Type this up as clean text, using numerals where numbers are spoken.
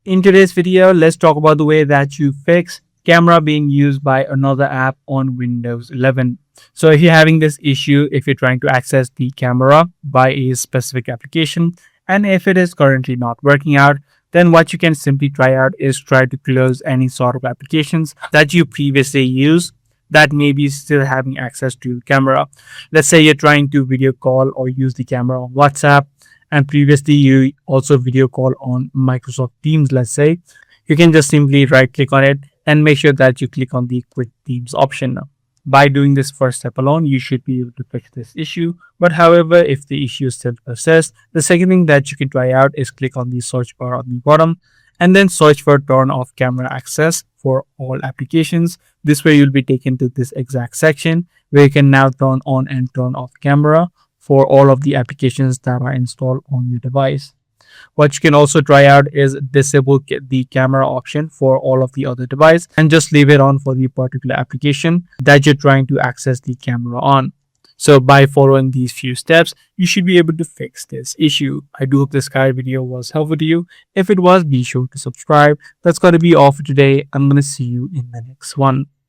In today's video, let's talk about the way that you fix camera being used by another app on Windows 11. So if you're having this issue, if you're trying to access the camera by a specific application, and if it is currently not working out, then what you can simply try out is try to close any sort of applications that you previously used that may be still having access to camera. Let's say you're trying to video call or use the camera on WhatsApp, and previously you also video call on Microsoft Teams. Let's say you can just simply right click on it and make sure that you click on the Quick Teams option. By doing this first step alone, you should be able to fix this issue. But however, if the issue still persists, the second thing that you can try out is click on the search bar on the bottom and then search for turn off camera access for all applications. This way you'll be taken to this exact section where you can now turn on and turn off camera for all of the applications that are installed on your device. What you can also try out is disable the camera option for all of the other devices and just leave it on for the particular application that you're trying to access the camera on. So by following these few steps, you should be able to fix this issue. I do hope this guide video was helpful to you. If it was, be sure to subscribe. That's going to be all for today. I'm going to see you in the next one.